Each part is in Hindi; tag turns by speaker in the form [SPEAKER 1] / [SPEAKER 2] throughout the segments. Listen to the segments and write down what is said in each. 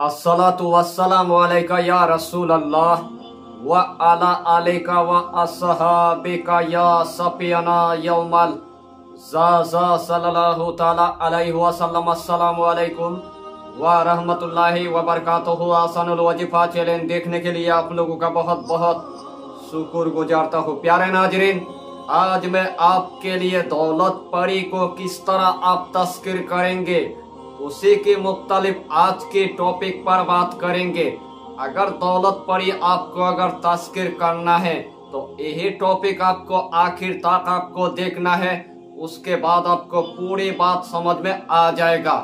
[SPEAKER 1] अस्सलातु वस्सलामु अलैका या रसूल अल्लाह व अला अलैका व अस्सहाबिका या सफियना यौमल ज़ा सल्लल्लाहु ताला अलैहि वसल्लम। अस्सलामु अलैकुम व रहमतुल्लाहि व बरकातुहू। आसानुल वजीफा चैलेंज देखने के लिए आप लोगों का बहुत बहुत शुक्र गुजारता हूँ। प्यारे नाजरीन, आज मैं आपके लिए दौलत परी को किस तरह आप तस्कीर करेंगे उसी के मुख्तलिफ आज के टॉपिक पर बात करेंगे। अगर दौलत परी आपको अगर तस्कीर करना है तो यही टॉपिक आपको आखिर तक आपको देखना है, उसके बाद आपको पूरी बात समझ में आ जाएगा।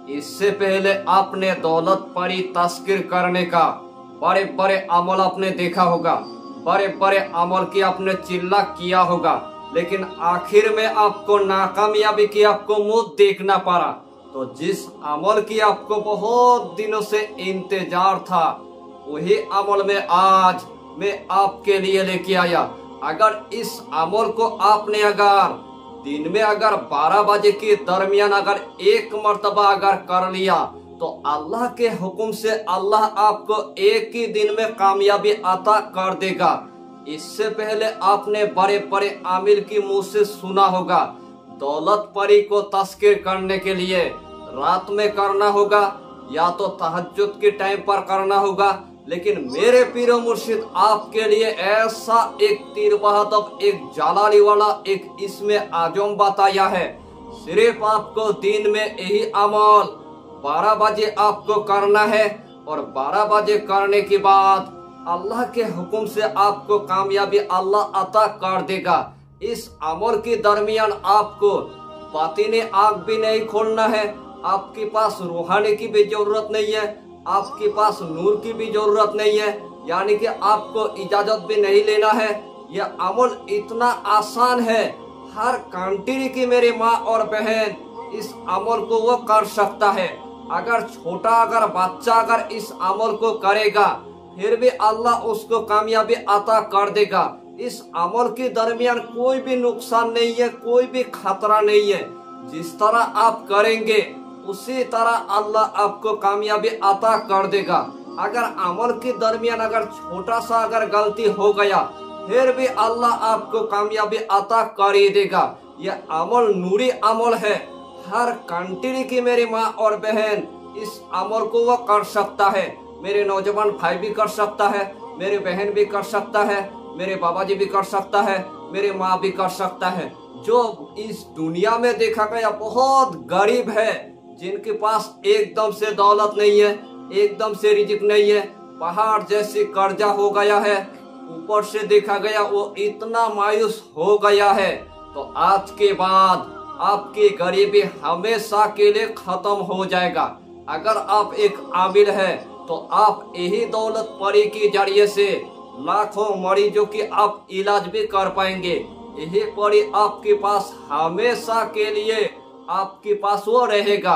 [SPEAKER 1] इससे पहले आपने दौलत परी तस्कीर करने का बड़े बड़े अमल आपने देखा होगा, बड़े बड़े अमल की आपने चिल्ला किया होगा, लेकिन आखिर में आपको नाकामयाबी की आपको मुंह देखना पड़ा। तो जिस अमल की आपको बहुत दिनों से इंतजार था वही अमल में आज मैं आपके लिए लेके आया। अगर इस अमल को आपने अगर दिन में अगर 12 बजे के दरमियान अगर एक मर्तबा अगर कर लिया तो अल्लाह के हुक्म से अल्लाह आपको एक ही दिन में कामयाबी अता कर देगा। इससे पहले आपने बड़े बड़े आमिल की मुंह से सुना होगा, दौलत परी को तस्कीर करने के लिए रात में करना होगा या तो तहज्जुद के टाइम पर करना होगा, लेकिन मेरे पीरो मुर्शिद आपके लिए ऐसा एक तीर बहादुर एक जालाली वाला एक इसमें आजम बताया है। सिर्फ आपको दिन में यही अमल 12 बजे आपको करना है और 12 बजे करने के बाद अल्लाह के हुक्म से आपको कामयाबी अल्लाह अता कर देगा। इस अमल के दरमियान आपको बातिनी आँख भी नहीं खोलना है, आपके पास रूहानी की भी जरूरत नहीं है, आपके पास नूर की भी जरूरत नहीं है, यानी कि आपको इजाजत भी नहीं लेना है। यह अमल इतना आसान है, हर कंट्री की मेरी माँ और बहन इस अमल को वो कर सकता है। अगर छोटा अगर बच्चा अगर इस अमल को करेगा फिर भी अल्लाह उसको कामयाबी अता कर देगा। इस अमल के दरमियान कोई भी नुकसान नहीं है, कोई भी खतरा नहीं है। जिस तरह आप करेंगे उसी तरह अल्लाह आपको कामयाबी अता कर देगा। अगर अमल के दरमियान अगर छोटा सा अगर गलती हो गया फिर भी अल्लाह आपको कामयाबी अता कर ही देगा। यह अमल नूरी अमल है, हर कंट्री की मेरी माँ और बहन इस अमल को वो कर सकता है। मेरे नौजवान भाई भी कर सकता है, मेरे बहन भी कर सकता है, मेरे बाबा जी भी कर सकता है, मेरे माँ भी कर सकता है। जो इस दुनिया में देखा गया बहुत गरीब है, जिनके पास एकदम से दौलत नहीं है, एकदम से रिजिक नहीं है, पहाड़ जैसे कर्जा हो गया है, ऊपर से देखा गया वो इतना मायूस हो गया है, तो आज के बाद आपकी गरीबी हमेशा के लिए खत्म हो जाएगा। अगर आप एक आमिल है तो आप यही दौलत परी के जरिए से लाखों मरीजों की आप इलाज भी कर पाएंगे। यही परी आपके पास हमेशा के लिए आपके पास वो रहेगा।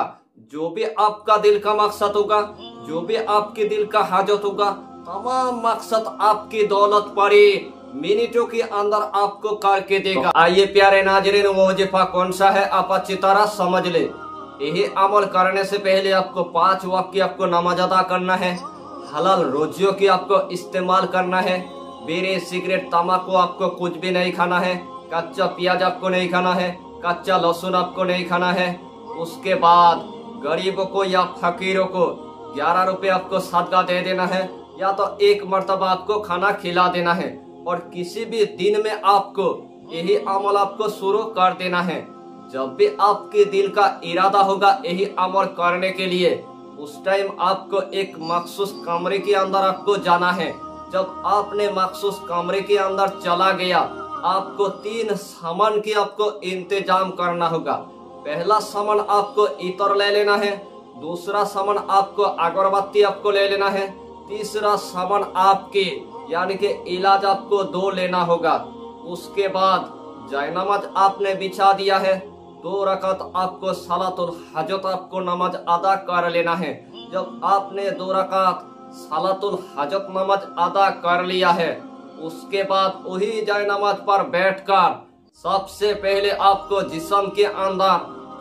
[SPEAKER 1] जो भी आपका दिल का मकसद होगा, जो भी आपके दिल का हाजत होगा, तमाम मकसद आपकी दौलत परी मिनटों के अंदर आपको करके देगा। आइए प्यारे नाजरीन, वो वजीफा कौन सा है आप अच्छी तरह समझ ले। यही अमल करने से पहले आपको 5 वक्त की आपको नमाज अदा करना है, हलाल रोजियों की आपको इस्तेमाल करना है, बीड़ी सिगरेट तम्बाकू आपको कुछ भी नहीं खाना है, कच्चा प्याज आपको नहीं खाना है, कच्चा लहसुन आपको नहीं खाना है। उसके बाद गरीबों को या फकीरों को 11 रुपए आपको सदका दे देना है, या तो एक मर्तबा आपको खाना खिला देना है। और किसी भी दिन में आपको यही अमल आपको शुरू कर देना है। जब भी आपके दिल का इरादा होगा यही अमल करने के लिए, उस टाइम आपको एक मखसूस कमरे के अंदर आपको जाना है। जब आपने मखसूस कमरे के अंदर चला गया, आपको 3 सामान की आपको इंतजाम करना होगा। पहला सामान आपको इत्र ले लेना है, दूसरा सामान आपको अगरबत्ती आपको ले लेना है, तीसरा सामान आपके यानी कि इलाज आपको 2 लेना होगा। उसके बाद जयनमाज आपने बिछा दिया है, 2 रकात आपको सलातुल हजत आपको नमाज अदा कर लेना है। जब आपने 2 रकात सलातुल हजत नमाज अदा कर लिया है, उसके बाद वही जयनमाज पर बैठकर सबसे पहले आपको जिस्म के अंदर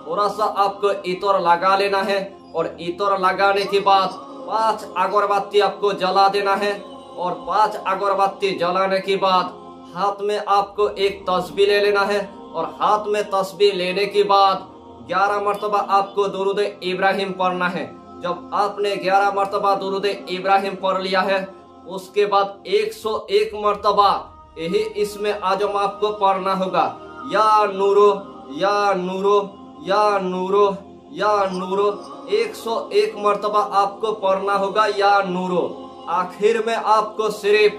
[SPEAKER 1] थोड़ा सा आपको इत्र लगा लेना है और इत्र लगाने के बाद 5 अगरबत्ती आपको जला देना है। और 5 अगरबत्ती जलाने के बाद हाथ में आपको एक तस्बीह ले लेना है। और हाथ में तस्बीह लेने के बाद 11 मरतबा आपको दुरूद इब्राहिम पढ़ना है। जब आपने 11 मरतबा दुरूद इब्राहिम पढ़ लिया है, उसके बाद 101 मरतबा यही इसमें आजम आपको पढ़ना होगा, या नूरो या नूरो या नूरो या नूरो। 101 मरतबा आपको पढ़ना होगा या नूरो। आखिर में आपको सिर्फ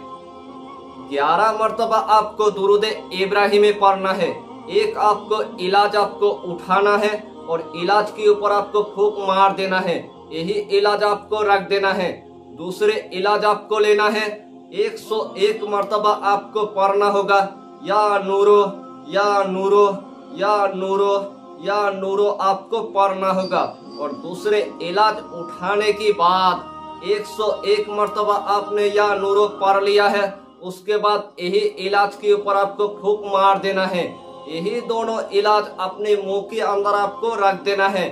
[SPEAKER 1] 11 मरतबा आपको दुरूद इब्राहिम पढ़ना है। एक आपको इलाज आपको उठाना है और इलाज के ऊपर आपको फूंक मार देना है, यही इलाज आपको रख देना है। दूसरे इलाज आपको लेना है, 101 मरतबा आपको पढ़ना होगा, या नूरो या नूरो या नूरो या नूरो आपको पढ़ना होगा। और दूसरे इलाज उठाने के बाद 101 मरतबा आपने या नूरो पढ़ लिया है, उसके बाद यही इलाज के ऊपर आपको फूंक मार देना है। यही दोनों इलाज अपने मुंह के अंदर आपको रख देना है।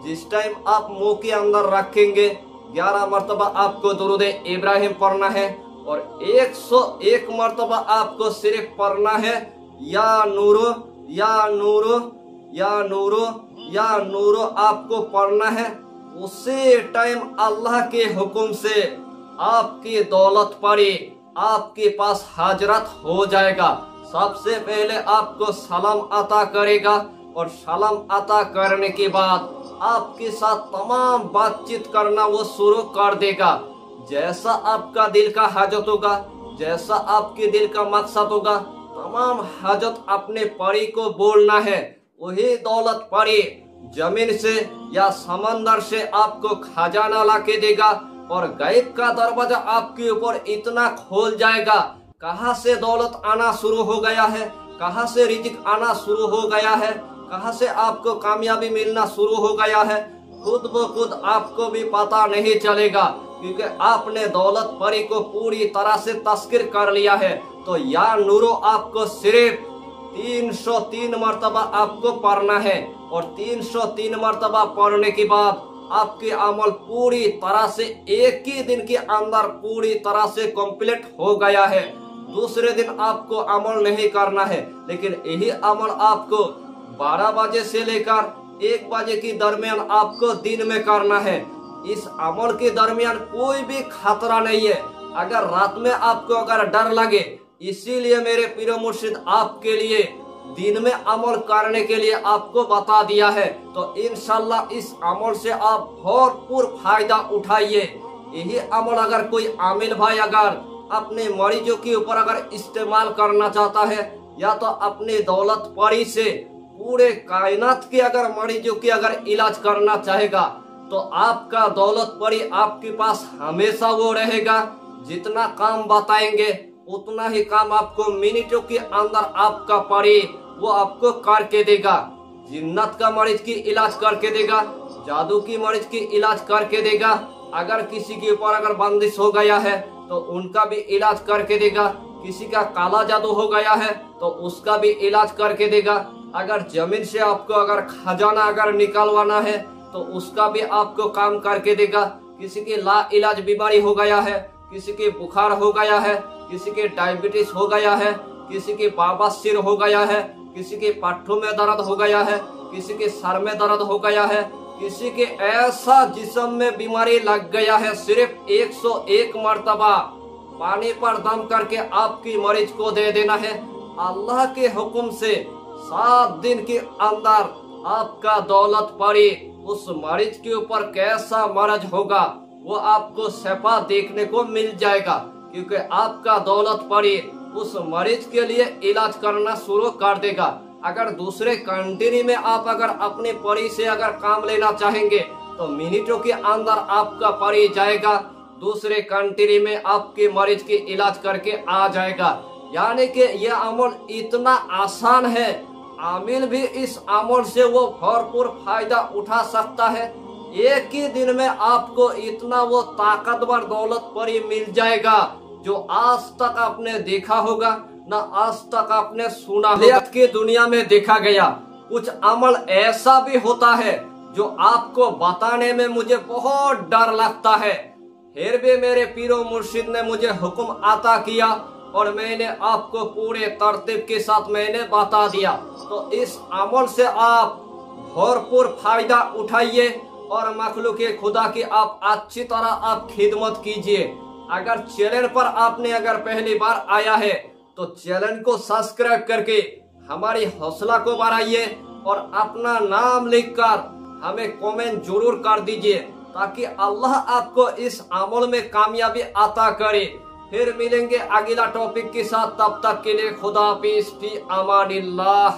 [SPEAKER 1] जिस टाइम आप मुंह के अंदर रखेंगे 11 मरतबा आपको दुरूद इब्राहिम पढ़ना है और 101 मरतबा आपको सिर्फ पढ़ना है, या नूरो या नूरो या नूरो या नूरो आपको पढ़ना है। उसी टाइम अल्लाह के हुक्म से आपकी दौलत पड़ी आपके पास हाजरत हो जाएगा। सबसे पहले आपको सलाम अता करेगा और सलाम अता करने के बाद आपके साथ तमाम बातचीत करना वो शुरू कर देगा। जैसा आपका दिल का हाजत होगा, जैसा आपके दिल का मकसद होगा, तमाम हाजत अपने परी को बोलना है। वही दौलत परी जमीन से या समंदर से आपको खजाना ला के देगा और गैब का दरवाजा आपके ऊपर इतना खोल जाएगा। कहाँ से दौलत आना शुरू हो गया है, कहाँ से रिज़्क आना शुरू हो गया है, कहाँ से आपको कामयाबी मिलना शुरू हो गया है, खुद ब खुद आपको भी पता नहीं चलेगा, क्योंकि आपने दौलत परी को पूरी तरह से तस्कीर कर लिया है। तो या नूरो आपको सिर्फ 303 मरतबा आपको पढ़ना है और 303 मरतबा पढ़ने के बाद आपके अमल पूरी तरह से एक ही दिन के अंदर पूरी तरह से कंप्लीट हो गया है। दूसरे दिन आपको अमल नहीं करना है, लेकिन यही अमल आपको 12 बजे से लेकर 1 बजे के दरमियान आपको दिन में करना है। इस अमल के दरमियान कोई भी खतरा नहीं है। अगर रात में आपको अगर डर लगे, इसीलिए मेरे पीरो मुर्शिद आपके लिए दिन में अमल करने के लिए आपको बता दिया है। तो इंशाल्लाह इस अमल से आप भरपूर फायदा उठाइए। यही अमल अगर कोई आमिल भाई अगर अपने मरीजों के ऊपर अगर इस्तेमाल करना चाहता है, या तो अपनी दौलत परी से पूरे कायनात के अगर मरीजों की अगर इलाज करना चाहेगा, तो आपका दौलत परी आपके पास हमेशा वो रहेगा। जितना काम बताएंगे उतना ही काम आपको मिनटों के अंदर आपका परी वो आपको करके देगा। जिन्नत का मरीज की इलाज करके देगा, जादू की मरीज की इलाज करके देगा। अगर किसी के ऊपर अगर बंदिश हो गया है तो उनका भी इलाज करके देगा। किसी का काला जादू हो गया है तो उसका भी इलाज करके देगा। अगर जमीन से आपको अगर खजाना अगर निकालवाना है तो उसका भी आपको काम करके देगा। किसी की ला इलाज बीमारी हो गया है, किसी के बुखार हो गया है, किसी के डायबिटीज हो गया है, किसी के बवासीर हो गया है, किसी के पाठों में दर्द हो गया है, किसी के सर में दर्द हो गया है, किसी के ऐसा जिस्म में बीमारी लग गया है, सिर्फ 101 मरतबा पानी पर दम करके आपकी मरीज को दे देना है। अल्लाह के हुक्म से 7 दिन के अंदर आपका दौलत परी उस मरीज के ऊपर कैसा मर्ज होगा वो आपको शफा देखने को मिल जाएगा, क्योंकि आपका दौलत परी उस मरीज के लिए इलाज करना शुरू कर देगा। अगर दूसरे कंट्री में आप अगर अपने परी से अगर काम लेना चाहेंगे तो मिनटों के अंदर आपका परी जाएगा, दूसरे कंट्री में आपके मरीज की इलाज करके आ जाएगा। यानी कि यह अमल इतना आसान है, आमिल भी इस अमल से वो भरपूर फायदा उठा सकता है। एक ही दिन में आपको इतना वो ताकतवर दौलत परी मिल जाएगा जो आज तक आपने देखा होगा ना आज तक आपने सुना होगा। की दुनिया में देखा गया कुछ अमल ऐसा भी होता है जो आपको बताने में मुझे बहुत डर लगता है, फिर भी मेरे पीरो मुर्शिद ने मुझे हुक्म अता किया और मैंने आपको पूरे तरतीब के साथ मैंने बता दिया। तो इस अमल से आप भरपूर फायदा उठाइए और मखलूक खुदा की आप अच्छी तरह आप खिदमत कीजिए। अगर चैनल पर आपने अगर पहली बार आया है तो चैनल को सब्सक्राइब करके हमारी हौसला को बढ़ाइए और अपना नाम लिखकर हमें कमेंट जरूर कर दीजिए, ताकि अल्लाह आपको इस अमल में कामयाबी अता करे। फिर मिलेंगे अगला टॉपिक के साथ, तब तक के लिए खुदा हाफिज़, फी अमानिल्लाह।